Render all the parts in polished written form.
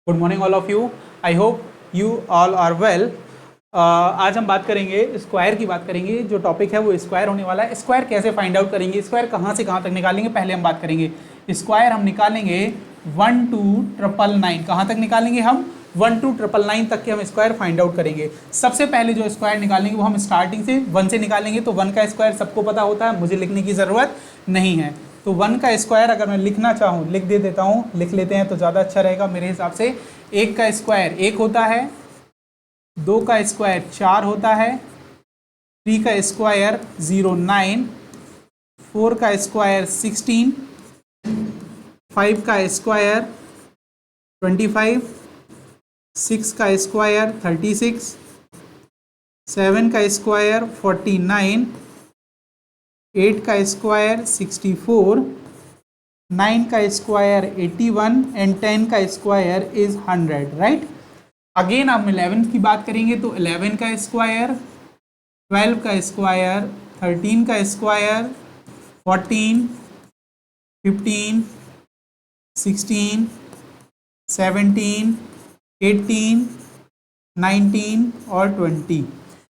Good morning all of you. I hope you all are well. आज हम बात करेंगे स्क्वायर की बात करेंगे। जो टॉपिक है वो स्क्वायर होने वाला है। स्क्वायर कैसे फाइंड आउट करेंगे, स्क्वायर कहाँ से कहाँ तक निकालेंगे, पहले हम बात करेंगे। स्क्वायर हम निकालेंगे 1 to 999। कहाँ तक निकालेंगे हम? 1 to 999 तक के हम स्क्वायर फाइंड आउट करेंगे। सबसे पहले जो स्क्वायर निकालेंगे वो हम स्टार्टिंग से 1 से निकालेंगे। तो 1 का स्क्वायर सबको पता होता है, मुझे लिखने की ज़रूरत नहीं है। तो 1 का स्क्वायर अगर मैं लिखना चाहूँ लिख दे देता हूँ, लिख लेते हैं तो ज़्यादा अच्छा रहेगा मेरे हिसाब से। 1 का स्क्वायर 1 होता है, 2 का स्क्वायर 4 होता है, 3 का स्क्वायर 09, 4 का स्क्वायर 16, 5 का स्क्वायर 25, 6 का स्क्वायर 36, 7 का स्क्वायर 49, 8 का स्क्वायर 64, 9 का स्क्वायर 81 एंड 10 का स्क्वायर इज 100, राइट। अगेन हम 11 की बात करेंगे तो 11 का स्क्वायर, 12 का स्क्वायर, 13 का स्क्वायर, 14, 15, 16, 17, 18, 19 और 20।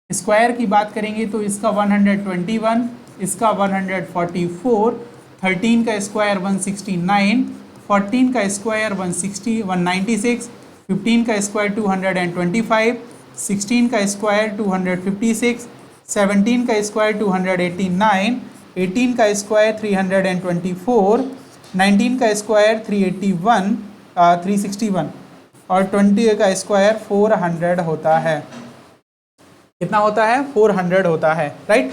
स्क्वायर की बात करेंगे तो इसका 121, इसका 144, 13 का स्क्वायर 169, 14 का स्क्वायर 196, 15 का स्क्वायर 225, 16 का स्क्वायर 256, 17 का स्क्वायर 289, 18 का स्क्वायर 324, 19 का स्क्वायर 361 और 20 का स्क्वायर 400 होता है। कितना होता है? 400 होता है, राइट।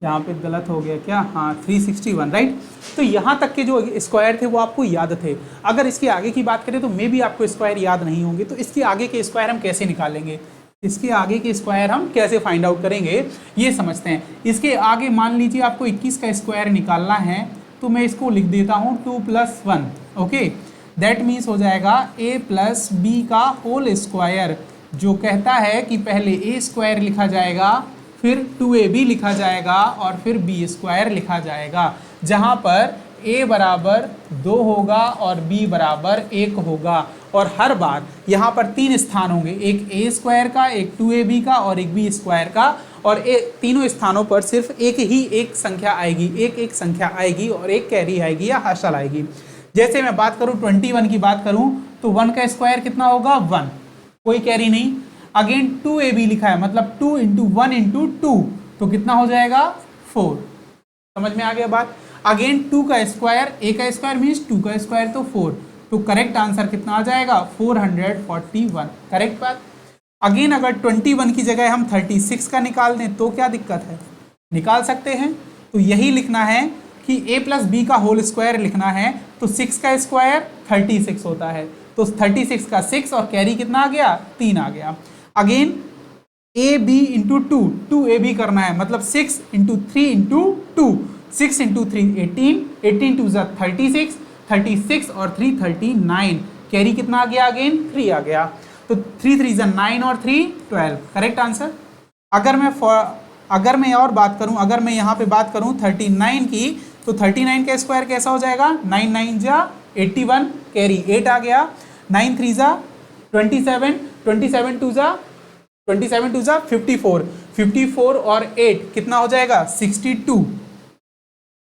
यहाँ पे गलत हो गया क्या? हाँ, 361, राइट। तो यहाँ तक के जो स्क्वायर थे वो आपको याद थे। अगर इसके आगे की बात करें तो मे भी आपको स्क्वायर याद नहीं होंगे। तो इसके आगे के स्क्वायर हम कैसे निकालेंगे, इसके आगे के स्क्वायर हम कैसे फाइंड आउट करेंगे, ये समझते हैं। इसके आगे मान लीजिए आपको 21 का स्क्वायर निकालना है, तो मैं इसको लिख देता हूँ 2 + 1, ओके। दैट मीन्स हो जाएगा a + b का होल स्क्वायर, जो कहता है कि पहले a स्क्वायर लिखा जाएगा, फिर 2ab लिखा जाएगा और फिर b स्क्वायर लिखा जाएगा, जहाँ पर a बराबर 2 होगा और b बराबर 1 होगा। और हर बार यहाँ पर 3 स्थान होंगे, एक a स्क्वायर का, एक 2ab का और एक b स्क्वायर का। और तीनों स्थानों पर सिर्फ एक संख्या आएगी, एक संख्या आएगी और एक कैरी आएगी या हाशल आएगी। जैसे मैं बात करूँ 21 की बात करूँ तो 1 का स्क्वायर कितना होगा? 1, कोई कैरी नहीं। अगेन 2ab लिखा है, मतलब 2 × 1 × 2, तो कितना हो जाएगा? 4। समझ में आ गया बात। अगेन 2 का स्क्वायर, a का स्क्वायर मीन्स 2 का स्क्वायर तो 4, तो करेक्ट आंसर कितना आ जाएगा? 441, करेक्ट बात। अगेन अगर 21 की जगह हम 36 का निकाल दें तो क्या दिक्कत है? निकाल सकते हैं। तो यही लिखना है कि a + b का होल स्क्वायर लिखना है, तो 6 का स्क्वायर 36 होता है, तो 36 का 6 और कैरी कितना आ गया? 3 आ गया। अगेन ab × 2, 2ab करना है, मतलब 6 × 3 × 2, 6 × 3 18, 18 2 = 36, 36 और 3 39, कैरी कितना आ गया? अगेन 3 आ गया। तो 3 3 = 9 और 3 12, करेक्ट आंसर। अगर मैं और बात करूं, अगर मैं यहाँ पे बात करूं 39 की, तो 39 का स्क्वायर कैसा हो जाएगा? 9 9 = 81, कैरी 8 आ गया। 9 3 = 27, 27 2 = 54, 54 और 8 कितना हो जाएगा? 62,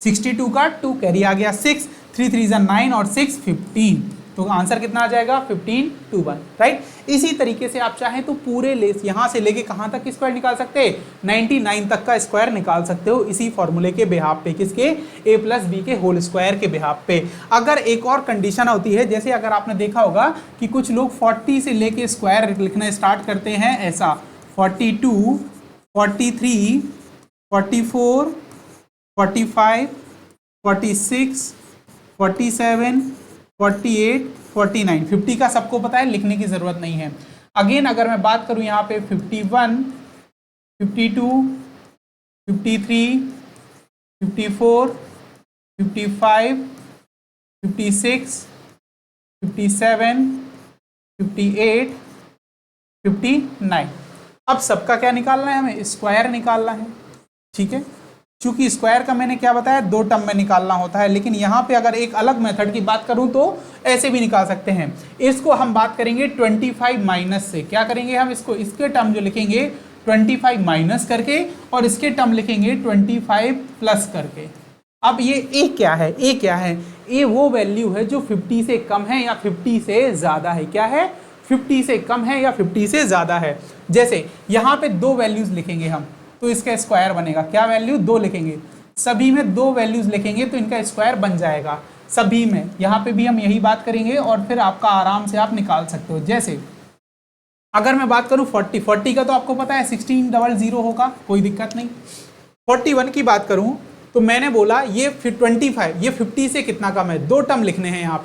62 का 2 कैरी आ गया 6, 3 3 = 9 और 6 15, तो आंसर कितना आ जाएगा? 15 2 1, राइट। इसी तरीके से आप चाहें तो पूरे यहाँ से लेके कहाँ तक स्क्वायर निकाल सकते हैं? 99 तक का स्क्वायर निकाल सकते हो इसी फॉर्मूले के बिहाफ पे। किसके? a + b के होल स्क्वायर के बिहाफ पे। अगर एक और कंडीशन होती है, जैसे अगर आपने देखा होगा कि कुछ लोग 40 से लेके स्क्वायर लिखना स्टार्ट करते हैं, ऐसा 42, 43, 44, 45, 46, 47, 48, 49, 50 का सबको पता है, लिखने की ज़रूरत नहीं है। अगेन अगर मैं बात करूं यहाँ पे 51, 52, 53, 54, 55, 56, 57, 58, 59, अब सबका क्या निकालना है, हमें स्क्वायर निकालना है, ठीक है। क्योंकि स्क्वायर का मैंने क्या बताया, 2 टर्म में निकालना होता है, लेकिन यहाँ पे अगर एक अलग मेथड की बात करूँ तो ऐसे भी निकाल सकते हैं। इसको हम बात करेंगे 25 माइनस से। क्या करेंगे हम इसको, इसके टर्म जो लिखेंगे 25 माइनस करके और इसके टर्म लिखेंगे 25 प्लस करके। अब ये ए क्या है, ए क्या है, ए वो वैल्यू है जो 50 से कम है या 50 से ज़्यादा है। क्या है, 50 से कम है या 50 से ज़्यादा है। जैसे यहाँ पे 2 वैल्यूज़ लिखेंगे हम तो इसका स्क्वायर बनेगा। क्या वैल्यू, 2 लिखेंगे, सभी में 2 वैल्यूज़ लिखेंगे तो इनका स्क्वायर बन जाएगा सभी में। यहाँ पे भी हम यही बात करेंगे और फिर आपका आराम से आप निकाल सकते हो। जैसे अगर मैं बात करूँ 40 का तो आपको पता है 1600 होगा, कोई दिक्कत नहीं। 41 की बात करूँ तो मैंने बोला ये 25, ये 50 से कितना कम है, 2 टर्म लिखने हैं यहाँ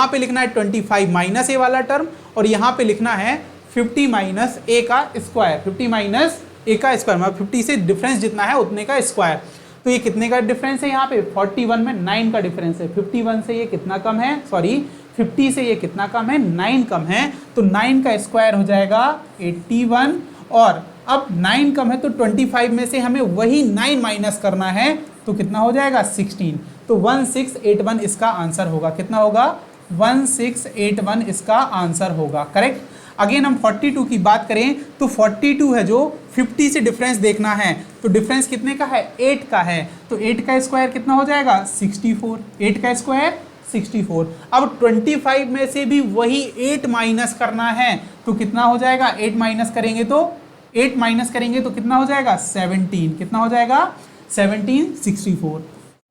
पे लिखना है 25 माइनस ए वाला टर्म और यहाँ पे लिखना है 50 माइनस ए का स्क्वायर, 50 माइनस ए का स्क्वायर, मतलब 50 से डिफरेंस जितना है उतने का स्क्वायर। तो ये कितने का डिफरेंस है, यहाँ पे 41 में 9 का डिफरेंस है। 51 से ये कितना कम है, सॉरी 50 से ये कितना कम है, 9 कम है, तो 9 का स्क्वायर हो जाएगा 81। और अब 9 कम है तो 25 में से हमें वही 9 माइनस करना है तो कितना हो जाएगा, 16। तो 1681 इसका आंसर होगा। कितना होगा, 1681 इसका आंसर होगा, करेक्ट। अगेन हम 42 की बात करें तो 42 है जो 50 से डिफरेंस देखना है, तो डिफरेंस कितने का है, 8 का है, तो 8 का स्क्वायर कितना हो जाएगा, 64। 8 का स्क्वायर 64। अब 25 में से भी वही 8 माइनस करना है तो कितना हो जाएगा, 8 माइनस करेंगे तो कितना हो जाएगा, 17। कितना हो जाएगा, 1764।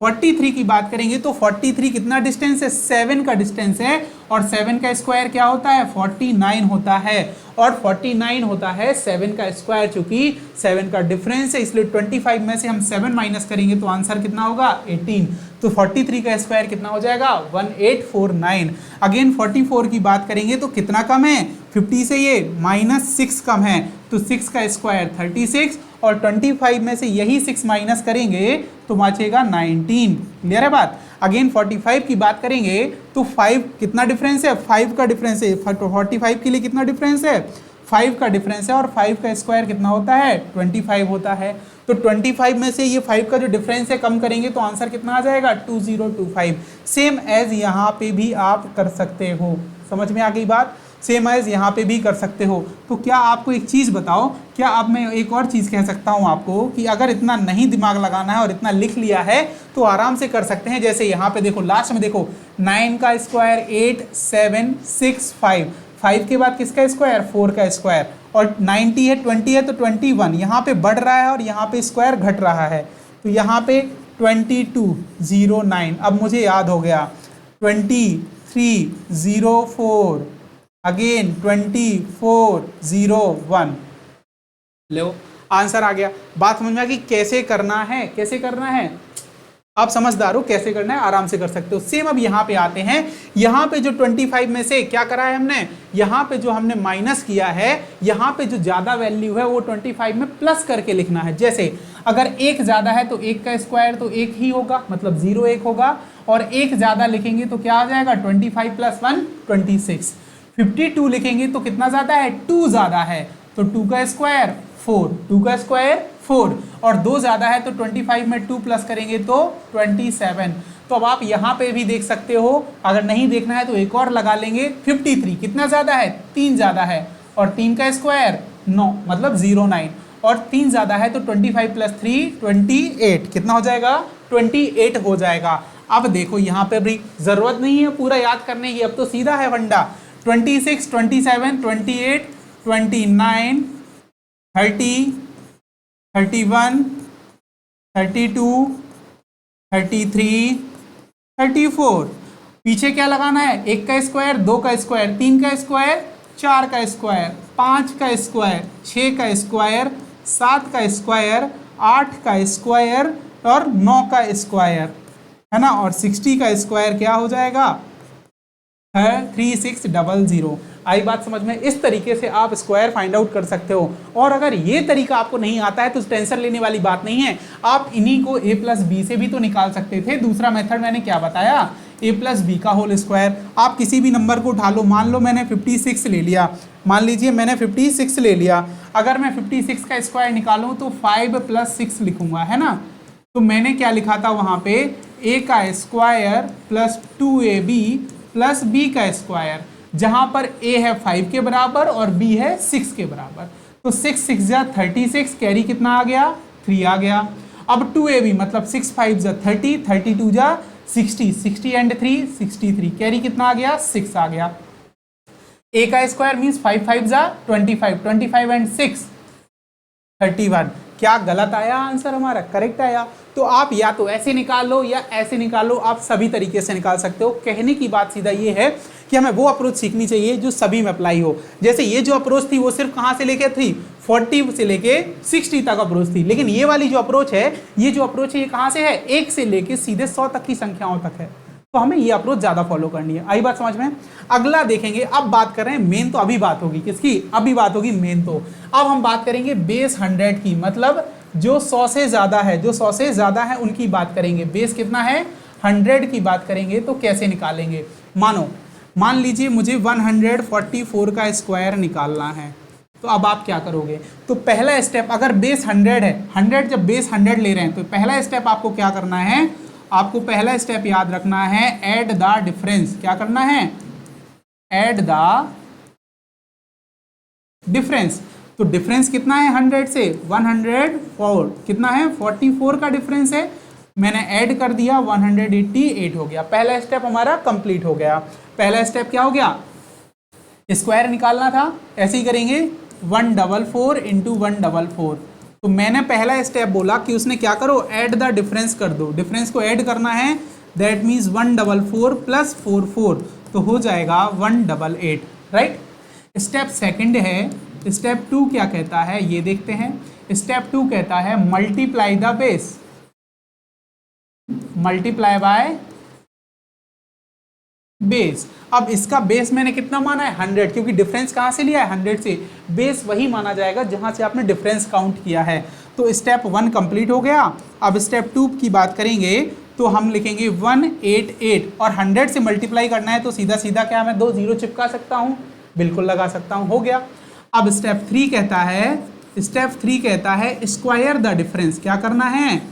43 की बात करेंगे तो 43 कितना डिस्टेंस है, 7 का डिस्टेंस है और 7 का स्क्वायर क्या होता है, 49 होता है और 49 होता है 7 का स्क्वायर। चूंकि 7 का डिफरेंस है इसलिए 25 में से हम 7 माइनस करेंगे तो आंसर कितना होगा, 18। तो 43 का स्क्वायर कितना हो जाएगा, 1849। अगेन 44 की बात करेंगे तो कितना कम है, 50 से ये -6 कम है तो 6 का स्क्वायर 36 और 25 में से यही 6 माइनस करेंगे तो बचेगा 19। क्लियर है बात। अगेन 45 की बात करेंगे तो 5 कितना डिफरेंस है, 5 का डिफरेंस है। 45 के लिए कितना डिफरेंस है, 5 का डिफरेंस है और 5 का स्क्वायर कितना होता है, 25 होता है। तो 25 में से ये 5 का जो डिफरेंस है कम करेंगे तो आंसर कितना आ जाएगा, 2025। सेम एज यहाँ पे भी आप कर सकते हो। समझ में आ गई बात, सेम एज यहाँ पे भी कर सकते हो। तो क्या आपको एक चीज़ बताओ, क्या अब मैं एक और चीज़ कह सकता हूँ आपको कि अगर इतना नहीं दिमाग लगाना है और इतना लिख लिया है तो आराम से कर सकते हैं। जैसे यहाँ पे देखो, लास्ट में देखो 9 का स्क्वायर 8 7 6 5, 5 के बाद किसका स्क्वायर, 4 का स्क्वायर, और 90 है 20 है तो 21। यहाँ पे बढ़ रहा है और यहाँ पे स्क्वायर घट रहा है तो यहाँ पे 2209। अब मुझे याद हो गया 2304, अगेन 2401। लो आंसर आ गया। बात समझ में आ गई कैसे करना है, कैसे करना है। आप समझदार हो, कैसे करना है आराम से कर सकते हो। सेम अब यहाँ पे आते हैं। यहाँ पे जो 25 में से क्या करा है हमने, यहाँ पे जो हमने माइनस किया है, यहाँ पे जो ज़्यादा वैल्यू है वो 25 में प्लस करके लिखना है। जैसे अगर 1 ज़्यादा है तो 1 का स्क्वायर तो 1 ही होगा, मतलब 0 1 होगा, और 1 ज़्यादा लिखेंगे तो क्या आ जाएगा, 25 + 1 26। 52 लिखेंगे तो कितना ज़्यादा है, 2 ज़्यादा है तो 2 का स्क्वायर 4, 2 का स्क्वायर 4, और 2 ज़्यादा है तो 25 में 2 प्लस करेंगे तो 27। तो अब आप यहाँ पे भी देख सकते हो, अगर नहीं देखना है तो एक और लगा लेंगे। 53 कितना ज़्यादा है, 3 ज़्यादा है, और 3 का स्क्वायर 9 मतलब 09, और 3 ज़्यादा है तो 25 + 3 28। कितना हो जाएगा, 28 हो जाएगा। अब देखो यहाँ पे भी ज़रूरत नहीं है पूरा याद करने की, अब तो सीधा है फंडा। 26 27 28 29 30 31 32 33 34। पीछे क्या लगाना है, 1 का स्क्वायर 2 का स्क्वायर 3 का स्क्वायर 4 का स्क्वायर 5 का स्क्वायर 6 का स्क्वायर 7 का स्क्वायर 8 का स्क्वायर और 9 का स्क्वायर, है ना। और 60 का स्क्वायर क्या हो जाएगा, 3600। आई बात समझ में। इस तरीके से आप स्क्वायर फाइंड आउट कर सकते हो। और अगर ये तरीका आपको नहीं आता है तो टेंशन लेने वाली बात नहीं है, आप इन्हीं को a + b से भी तो निकाल सकते थे। दूसरा मेथड मैंने क्या बताया, a + b का होल स्क्वायर। आप किसी भी नंबर को उठा लो, मान लो मैंने 56 ले लिया, मान लीजिए मैंने 56 ले लिया। अगर मैं 56 का स्क्वायर निकालूं तो 5 + 6 लिखूंगा, है ना। तो मैंने क्या लिखा था वहां पे, a का square plus 2ab plus b का स्क्वायर, जहां पर a है 5 के बराबर और b है 6 के बराबर। तो 6 6 जा 36, कैरी कितना आ गया, 3 आ गया। अब 2ab मतलब 6 5 जा 30, 32 जा 60, 60 एंड 3 63, कैरी कितना आ गया, 6 आ गया। a का स्क्वायर मीन्स 5 5 जा 25, 25 एंड 6 31। क्या गलत आया आंसर हमारा, करेक्ट आया। तो आप या तो ऐसे निकाल लो या ऐसे निकाल लो, आप सभी तरीके से निकाल सकते हो। कहने की बात सीधा ये है कि हमें वो अप्रोच सीखनी चाहिए जो सभी में अप्लाई हो। जैसे ये जो अप्रोच थी वो सिर्फ कहाँ से लेके थी, 40 से लेके 60 तक अप्रोच थी, लेकिन ये वाली जो अप्रोच है, ये जो अप्रोच है ये कहाँ से है, 1 से लेके सीधे 100 तक की संख्याओं तक है। तो हमें ये अप्रोच ज्यादा फॉलो करनी है। आई बात समझ में। अगला देखेंगे, अब बात कर रहे हैं मेन, तो अभी बात होगी किसकी, अभी बात होगी मेन। तो अब हम बात करेंगे बेस 100 की, मतलब जो 100 से ज्यादा है, जो 100 से ज्यादा है उनकी बात करेंगे। बेस कितना है, 100 की बात करेंगे। तो कैसे निकालेंगे, मान लीजिए मुझे 144 का स्क्वायर निकालना है। तो अब आप क्या करोगे, तो पहला स्टेप, अगर बेस 100 है, 100 जब बेस 100 ले रहे हैं, तो पहला स्टेप आपको क्या करना है, आपको पहला स्टेप याद रखना है, ऐड द डिफरेंस। क्या करना है, ऐड द डिफरेंस। तो डिफरेंस कितना है 100 से, 104, कितना है 44 का डिफरेंस है। मैंने ऐड कर दिया, 188 हो गया। पहला स्टेप हमारा कंप्लीट हो गया। पहला स्टेप क्या हो गया, स्क्वायर निकालना था, ऐसे ही करेंगे 144 इंटू 144। तो मैंने पहला स्टेप बोला कि उसने क्या करो, ऐड द डिफरेंस कर दो, डिफरेंस को ऐड करना है, दैट मीन्स 144 प्लस 44, तो हो जाएगा 188, राइट। स्टेप सेकंड है, स्टेप 2 क्या कहता है ये देखते हैं। स्टेप 2 कहता है multiply the base, multiply by base. अब इसका बेस मैंने कितना माना है 100, क्योंकि डिफरेंस कहाँ से लिया है 100 से, बेस वही माना जाएगा जहां से आपने डिफरेंस काउंट किया है। तो स्टेप 1 कंप्लीट हो गया। अब स्टेप 2 की बात करेंगे तो हम लिखेंगे 188, और 100 से मल्टीप्लाई करना है तो सीधा सीधा क्या मैं 2 जीरो चिपका सकता हूँ, बिल्कुल लगा सकता हूँ, हो गया। अब स्टेप 3 कहता है, स्टेप 3 कहता है स्क्वायर द डिफरेंस। क्या करना है,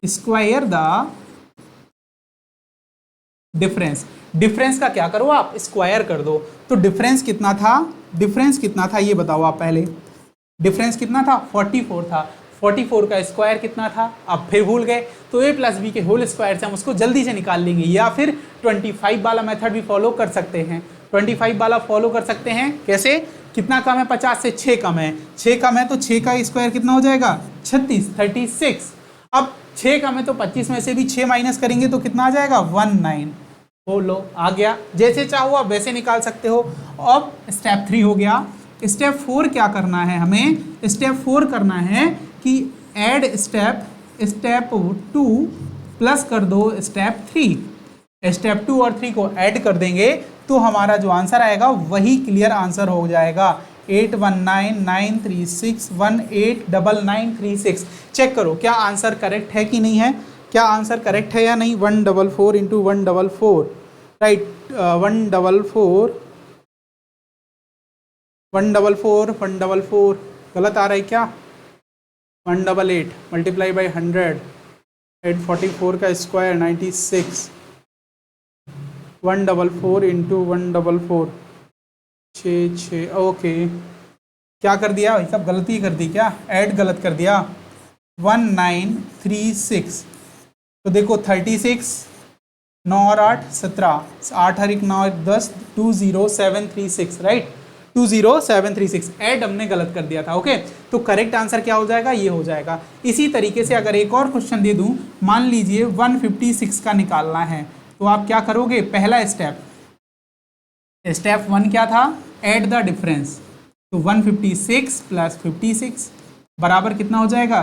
स्क्वायर द डिफरेंस। डिफरेंस का क्या करो आप, स्क्वायर कर दो। तो डिफरेंस कितना था, डिफरेंस कितना था ये बताओ आप पहले, डिफरेंस कितना था 44 था। 44 का स्क्वायर कितना था, अब फिर भूल गए, तो a प्लस बी के होल स्क्वायर से हम उसको जल्दी से निकाल लेंगे, या फिर 25 वाला मेथड भी फॉलो कर सकते हैं। 25 वाला फॉलो कर सकते हैं कैसे, कितना कम है 50 से 6 कम है, 6 कम है तो 6 का स्क्वायर कितना हो जाएगा 36, 36। अब 6 कम है तो 25 में से भी 6 माइनस करेंगे तो कितना आ जाएगा 19। हो लो आ गया, जैसे चाहो आप वैसे निकाल सकते हो। अब स्टेप 3 हो गया। स्टेप 4 क्या करना है हमें, स्टेप 4 करना है कि ऐड स्टेप 2 प्लस कर दो स्टेप 3। स्टेप 2 और 3 को ऐड कर देंगे तो हमारा जो आंसर आएगा वही क्लियर आंसर हो जाएगा, 819936189936। चेक करो क्या आंसर करेक्ट है कि नहीं है, क्या आंसर करेक्ट है या नहीं। 144 इंटू 144, राइट, 144 गलत आ रहा है क्या, 188 मल्टीप्लाई बाई 100, 844 का स्क्वायर 96, 144 इंटू 144 6, ओके। क्या कर दिया भाई सब, गलती कर दी क्या, ऐड गलत कर दिया, 1936। तो देखो 36, 9 और 8 17, 8 और 1 9 और 10, 20736, राइट, 20736। ऐड हमने गलत कर दिया था, ओके। तो करेक्ट आंसर क्या हो जाएगा, ये हो जाएगा। इसी तरीके से अगर एक और क्वेश्चन दे दूं, मान लीजिए 156 का निकालना है, तो आप क्या करोगे, पहला स्टेप, स्टेप 1 क्या था, ऐड द डिफरेंस। तो 156 प्लस 56 बराबर कितना हो जाएगा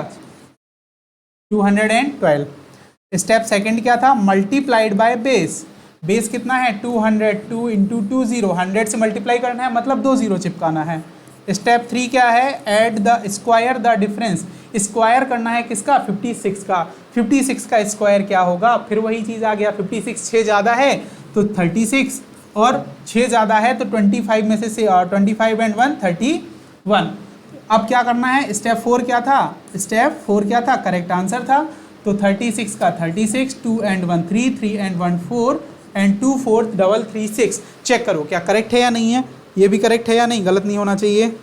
212। स्टेप सेकंड क्या था, मल्टीप्लाइड बाय बेस। बेस कितना है 202 इंटू 20, 100 से मल्टीप्लाई करना है मतलब 2 जीरो चिपकाना है। स्टेप 3 क्या है, add the square the difference. Square करना है किसका 56 का, 56 का स्क्वायर क्या होगा, फिर वही चीज़ आ गया, 56 6 ज़्यादा है तो 36, और 6 ज़्यादा है तो 25 में से 25 एंड 1 31। अब क्या करना है, स्टेप 4 क्या था, स्टेप 4 क्या था, करेक्ट आंसर था। तो 36 का 36, 2 and 1 3, 3 and 1 4 and 2 4 double 3 6। Check करो क्या करेक्ट है या नहीं है, ये भी करेक्ट है या नहीं, गलत नहीं होना चाहिए।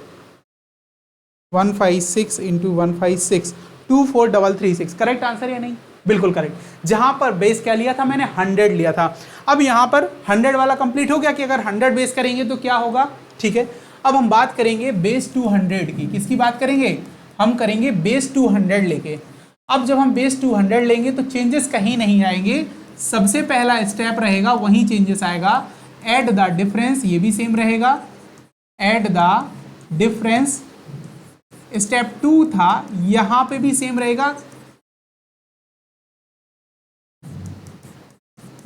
156 इंटू 156, 2 4 डबल 3 6, करेक्ट आंसर या नहीं, बिल्कुल करेक्ट। जहां पर बेस क्या लिया था मैंने, 100 लिया था। अब यहाँ पर 100 वाला कंप्लीट हो गया कि अगर 100 बेस करेंगे तो क्या होगा, ठीक है। अब हम बात करेंगे बेस 200 की, किसकी बात करेंगे, हम करेंगे बेस 200 लेके। अब जब हम बेस 200 लेंगे तो चेंजेस कहीं नहीं आएंगे, सबसे पहला स्टेप रहेगा वहीं चेंजेस आएगा। ऐड द डिफरेंस, ये भी सेम रहेगा, ऐड द डिफरेंस। स्टेप 2 था, यहां पे भी सेम रहेगा,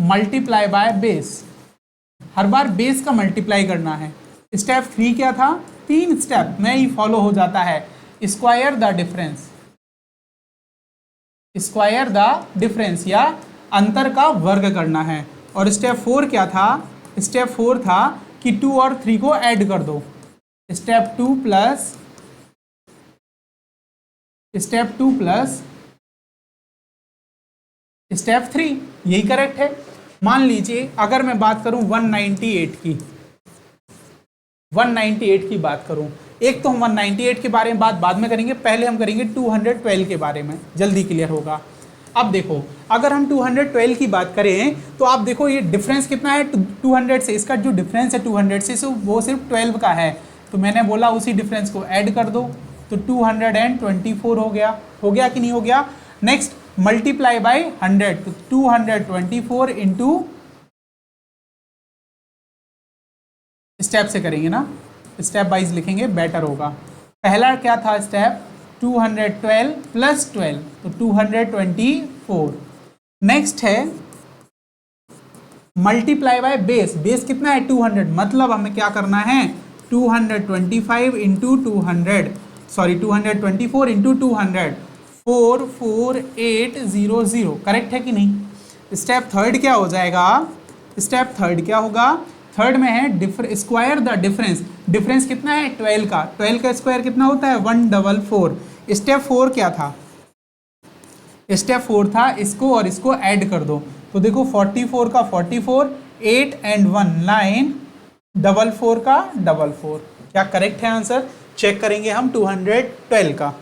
multiply by base, her bar base का मल्टीप्लाई करना है। स्टेप 3 क्या था, 3 स्टेप में ही फॉलो हो जाता है, square the difference, square the difference या अंतर का वर्ग करना है। और स्टेप 4 क्या था, स्टेप 4 था कि 2 और 3 को ऐड कर दो, step 2 plus step 2 plus step 3, यही करेक्ट है। मान लीजिए अगर मैं बात करूं 198 की, 198 की बात करूं, एक तो हम 198 के बारे में बात बाद में करेंगे, पहले हम करेंगे 212 के बारे में, जल्दी क्लियर होगा। अब देखो अगर हम 212 की बात करें तो आप देखो ये डिफरेंस कितना है 200 से, इसका जो डिफरेंस है 200 से वो सिर्फ 12 का है, तो मैंने बोला उसी डिफरेंस को ऐड कर दो, तो 224 हो गया कि नहीं हो गया। नेक्स्ट मल्टीप्लाई बाय 100, तो 224 इंटू, स्टेप से करेंगे ना, स्टेप वाइज लिखेंगे बेटर होगा। पहला क्या था स्टेप, 212 प्लस 12, तो 224। नेक्स्ट है मल्टीप्लाई बाय बेस, बेस कितना है 200, मतलब हमें क्या करना है 225 इंटू 200, सॉरी 224 इंटू 200, 44800, करेक्ट है कि नहीं। स्टेप 3 क्या हो जाएगा, स्टेप 3 क्या होगा, थर्ड में है स्क्वायर द डिफरेंस, डिफरेंस कितना है 12 का, 12 का स्क्वायर कितना होता है 144। स्टेप 4 क्या था, स्टेप 4 था इसको और इसको ऐड कर दो, तो देखो 44 का 44, 8 and 1 9, 44 का 44, क्या करेक्ट है आंसर। चेक करेंगे हम 212 का,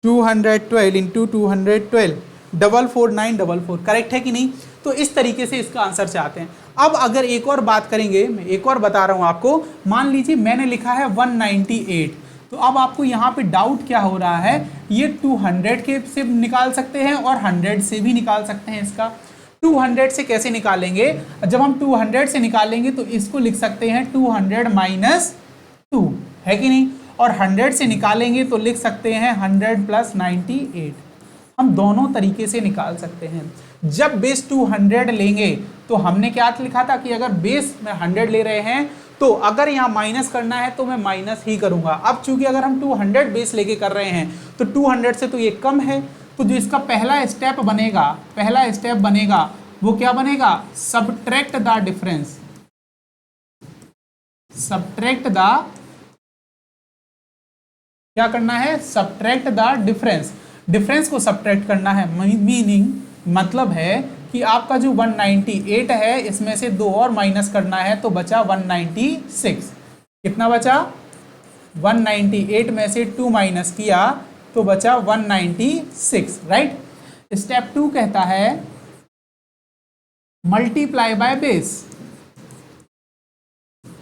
212 इंटू 212, 44944, करेक्ट है कि नहीं। तो इस तरीके से इसका आंसर चाहते हैं। अब अगर एक और बात करेंगे, मैं एक और बता रहा हूं आपको, मान लीजिए मैंने लिखा है 198, तो अब आपको यहाँ पे डाउट क्या हो रहा है, ये 200 के से निकाल सकते हैं और 100 से भी निकाल सकते हैं। इसका 200 से कैसे निकालेंगे, जब हम 200 से निकालेंगे तो इसको लिख सकते हैं 200 माइनस 2, है कि नहीं, और 100 से निकालेंगे तो लिख सकते हैं 100 प्लस 98। हम दोनों तरीके से निकाल सकते हैं। जब बेस 200 लेंगे तो हमने क्या लिखा था कि अगर बेस में 100 ले रहे हैं तो अगर यहाँ माइनस करना है तो मैं माइनस ही करूंगा। अब चूंकि अगर हम 200 बेस लेके कर रहे हैं तो 200 से तो ये कम है, तो जो इसका पहला स्टेप बनेगा वो क्या बनेगा, subtract the difference, subtract the, क्या करना है, सबट्रैक्ट द डिफरेंस, डिफरेंस को सबट्रैक्ट करना है। मीनिंग मतलब है कि आपका जो 198 है इसमें से 2 और माइनस करना है तो बचा 196। कितना बचा, 198 में से 2 माइनस किया तो बचा 196, राइट। स्टेप 2 कहता है multiply by base,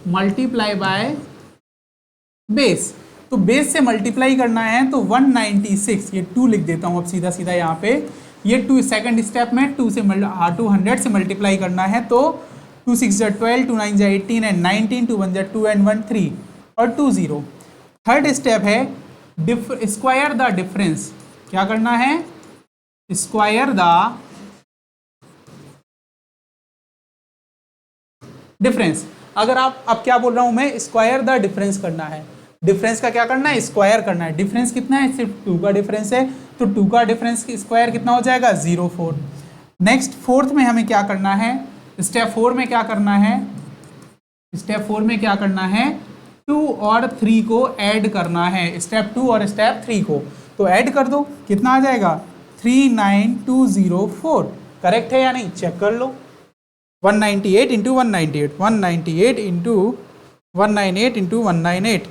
multiply by base, तो बेस से मल्टीप्लाई करना है तो 196, ये 2 लिख देता हूं अब सीधा सीधा यहाँ पे, ये 2 सेकंड स्टेप में 2 से 200 से मल्टीप्लाई करना है तो 2 6 जा 12, 2 9 जा 18 एंड 19, 2 1 जा 2 एंड 1 3 और 2 0। थर्ड स्टेप है स्क्वायर द डिफरेंस, क्या करना है, स्क्वायर द डिफरेंस। अगर आप, अब क्या बोल रहा हूं मैं, स्क्वायर द डिफरेंस करना है, डिफरेंस का क्या करना है, स्क्वायर करना है। डिफरेंस कितना है, सिर्फ 2 का डिफरेंस है, तो 2 का डिफरेंस की स्क्वायर कितना हो जाएगा 04। नेक्स्ट फोर्थ में हमें क्या करना है, स्टेप 4 में क्या करना है, स्टेप 4 में क्या करना है, 2 और 3 को ऐड करना है, स्टेप 2 और स्टेप 3 को। तो ऐड कर दो, कितना आ जाएगा 39204। करेक्ट है या नहीं, चेक कर लो। 198 into 198, 198 into 198 into 198,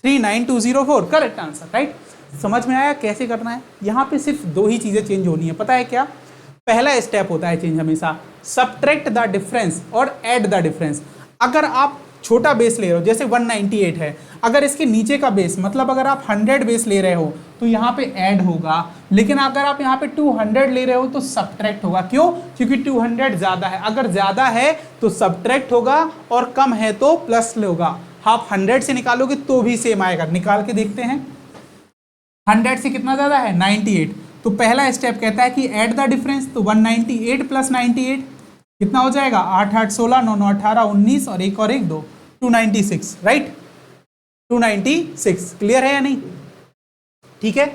39204, correct answer, right. समझ में आया कैसे करना है। यहाँ पे सिर्फ दो ही चीज़ें चेंज होनी है, पता है क्या। पहला स्टेप होता है चेंज हमेशा, सब्ट्रैक्ट द डिफरेंस और ऐड द डिफरेंस। अगर आप छोटा बेस ले रहे हो, जैसे 198 है, अगर इसके नीचे का बेस, मतलब अगर आप 100 बेस ले रहे हो तो यहाँ पे ऐड होगा, लेकिन अगर आप यहाँ पे 200 ले रहे हो तो सब्ट्रैक्ट होगा। क्यों? क्योंकि 200 ज़्यादा है, अगर ज़्यादा है तो सब्ट्रैक्ट होगा और कम है तो प्लस होगा। आप 100 से निकालोगे तो भी सेम आएगा, निकाल के देखते हैं। 100 से कितना ज़्यादा है 98, तो पहला स्टेप कहता है कि ऐड द डिफरेंस, तो 198 प्लस 98 कितना हो जाएगा 8 8 16 9 9 18 19 और एक 2 296, राइट। 296 क्लियर है या नहीं? ठीक है।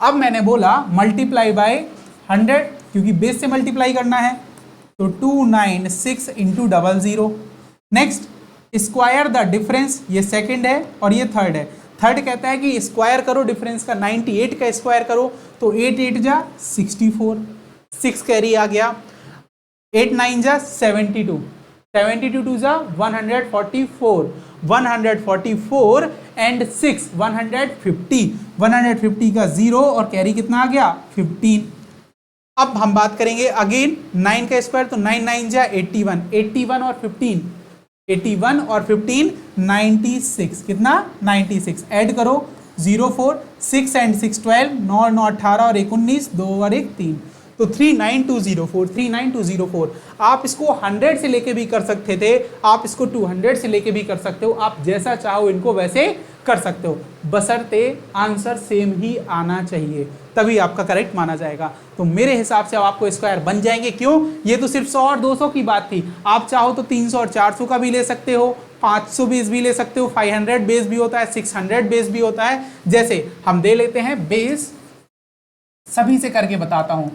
अब मैंने बोला मल्टीप्लाई बाय 100, क्योंकि बेस से मल्टीप्लाई करना है, तो 296 into 00। Next square the difference, ये सेकंड है और ये थर्ड है। थर्ड कहता है कि स्क्वायर करो डिफरेंस का, 98 का स्क्वायर करो, तो 8 8 जा 64, 6 कैरी आ गया, 8 9 जा 72, 72 2 जा 144, 144 एंड 6 150, 150 का 0 और कैरी कितना आ गया 15। अब हम बात करेंगे अगेन 9 का स्क्वायर, तो 9 9 जा 81, 81 और 15, 81 और 15 96, कितना 96, ऐड करो 0 4 6 एंड 6 12, 9 9 18 और 1 19, 2 और 1 3, तो 39204, 39204। आप इसको 100 से लेके भी कर सकते थे, आप इसको 200 से लेके भी कर सकते हो, आप जैसा चाहो इनको वैसे कर सकते हो, बशर्ते आंसर सेम ही आना चाहिए, तभी आपका करेक्ट माना जाएगा। तो मेरे हिसाब से अब आपको स्क्वायर बन जाएंगे। क्यों? ये तो सिर्फ 100 और 200 की बात थी, आप चाहो तो 300 और 400 का भी ले सकते हो, 500 बेस भी ले सकते हो, 500 बेस भी होता है, 600 बेस भी होता है। जैसे हम दे लेते हैं बेस, सभी से करके बताता हूं।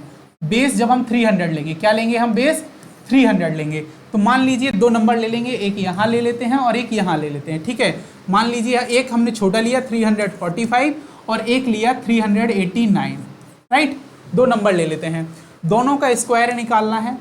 बेस जब हम 300 लेंगे, क्या लेंगे हम बेस 300 लेंगे, तो मान लीजिए दो नंबर ले लेंगे, एक यहाँ ले लेते हैं और एक यहाँ ले लेते हैं, ठीक है। मान लीजिए एक हमने छोटा लिया 345 और एक लिया 389, राइट। दो नंबर ले लेते हैं, दोनों का स्क्वायर निकालना है।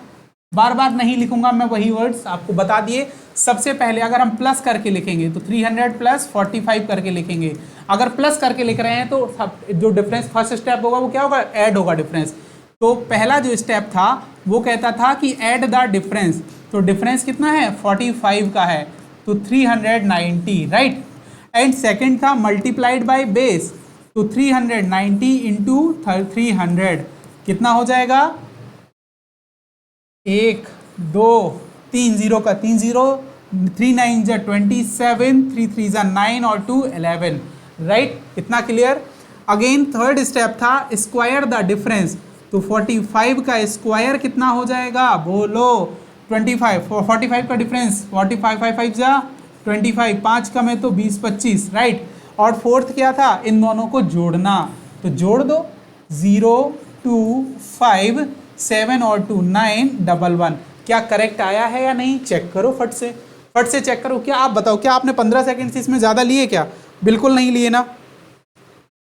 बार बार नहीं लिखूंगा मैं, वही वर्ड्स आपको बता दिए। सबसे पहले अगर हम प्लस करके लिखेंगे तो 300 प्लस 45 करके लिखेंगे। अगर प्लस करके लिख रहे हैं तो जो डिफरेंस फर्स्ट स्टेप होगा वो क्या होगा, ऐड होगा डिफरेंस। तो पहला जो स्टेप था वो कहता था कि ऐड द डिफरेंस, तो डिफरेंस कितना है 45 का है, तो 390, राइट। एंड सेकंड था मल्टीप्लाइड बाय बेस, तो 390 इंटू 300 कितना हो जाएगा 1 2 3 0 का 3 0, 3 9 जा 27, 3 3 जा 9 और 2 11, राइट। इतना क्लियर। अगेन थर्ड स्टेप था स्क्वायर द डिफरेंस, तो 45 का स्क्वायर कितना हो जाएगा बोलो 25, 45 का डिफरेंस 45 5 5 जा 25, 5 कम है तो 20 25, राइट। और फोर्थ क्या था, इन दोनों को जोड़ना, तो जोड़ दो 0 2 5 7 और 2 9 1 1। क्या करेक्ट आया है या नहीं, चेक करो फट से चेक करो। क्या आप बताओ, क्या आपने 15 सेकंड से इसमें ज़्यादा लिए क्या? बिल्कुल नहीं लिए ना,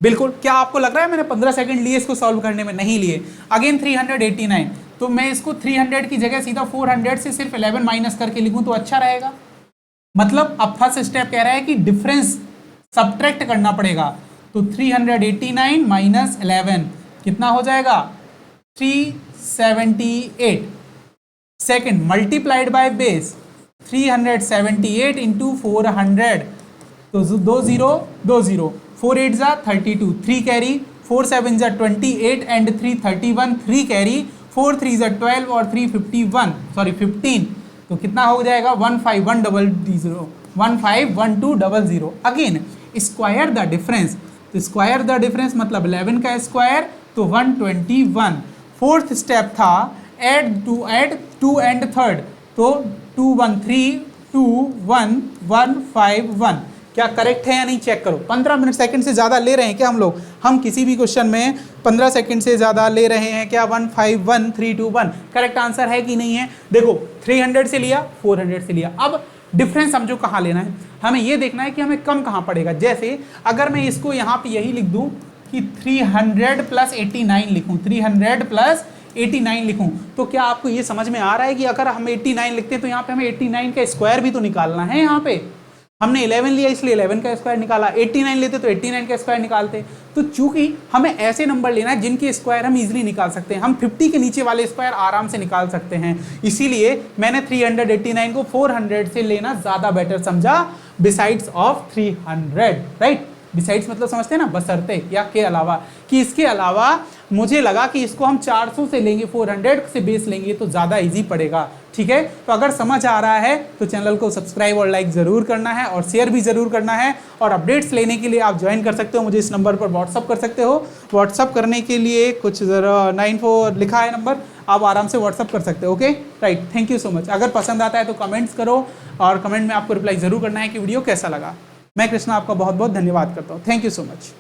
बिल्कुल। क्या आपको लग रहा है मैंने 15 सेकंड लिए इसको सॉल्व करने में? नहीं लिए। अगेन 389, तो मैं इसको 300 की जगह सीधा 400 से सिर्फ 11 माइनस करके लिखूं तो अच्छा रहेगा। मतलब अब फर्स्ट स्टेप कह रहा है कि डिफरेंस सब्ट्रैक्ट करना पड़ेगा, तो 389 माइनस 11 कितना हो जाएगा 378। Second multiplied by base 378 into 400, तो 2 0 2 0, 4 8 जा 32, 3 कैरी, 4 7 जा 28 एंड 3 31, 3 कैरी, 4 3 जा 12 और 3 51, सॉरी 15, तो कितना हो जाएगा 15100, 15120। अगेन स्क्वायर द डिफरेंस, तो स्क्वायर द डिफरेंस मतलब 11 का स्क्वायर, तो 121। फोर्थ स्टेप था ऐड 2 एंड थर्ड, तो 2 1 3 2 1 1 5 1। क्या करेक्ट है या नहीं, चेक करो। 15 मिनट सेकंड से ज़्यादा ले रहे हैं क्या हम लोग? हम किसी भी क्वेश्चन में 15 सेकंड से ज़्यादा ले रहे हैं क्या? 1 5 1 3 2 1 करेक्ट आंसर है कि नहीं है? देखो 300 से लिया, 400 से लिया। अब डिफरेंस समझो कहाँ लेना है, हमें ये देखना है कि हमें कम कहाँ पड़ेगा। जैसे अगर मैं इसको यहाँ पे यही लिख दूँ कि 300 प्लस 89 लिखूँ, 300 प्लस 89 लिखूँ, तो क्या आपको ये समझ में आ रहा है कि अगर हम 89 लिखते हैं तो यहाँ पे हमें 89 का स्क्वायर भी तो निकालना है। यहाँ पे हमने 11 लिया इसलिए 11 का स्क्वायर निकाला, 89 लेते तो 89 का स्क्वायर निकालते। तो चूंकि हमें ऐसे नंबर लेना है जिनके स्क्वायर हम इजीली निकाल सकते हैं, हम 50 के नीचे वाले स्क्वायर आराम से निकाल सकते हैं, इसीलिए मैंने 389 को 400 से लेना ज़्यादा बेटर समझा, बिसाइड्स ऑफ 300, राइट। बिसाइड्स मतलब समझते हैं ना, बशर्ते या के अलावा, कि इसके अलावा मुझे लगा कि इसको हम 400 से लेंगे, 400 से बेस लेंगे तो ज़्यादा इजी पड़ेगा। ठीक है, तो अगर समझ आ रहा है तो चैनल को सब्सक्राइब और लाइक ज़रूर करना है और शेयर भी ज़रूर करना है। और अपडेट्स लेने के लिए आप ज्वाइन कर सकते हो, मुझे इस नंबर पर व्हाट्सअप कर सकते हो। व्हाट्सअप करने के लिए कुछ ज़रा 94 लिखा है नंबर, आप आराम से व्हाट्सअप कर सकते हो। Okay right, thank you so much. अगर पसंद आता है तो कमेंट्स करो और कमेंट में आपको रिप्लाई ज़रूर करना है कि वीडियो कैसा लगा। मैं कृष्णा आपका बहुत बहुत धन्यवाद करता हूँ। Thank you so much.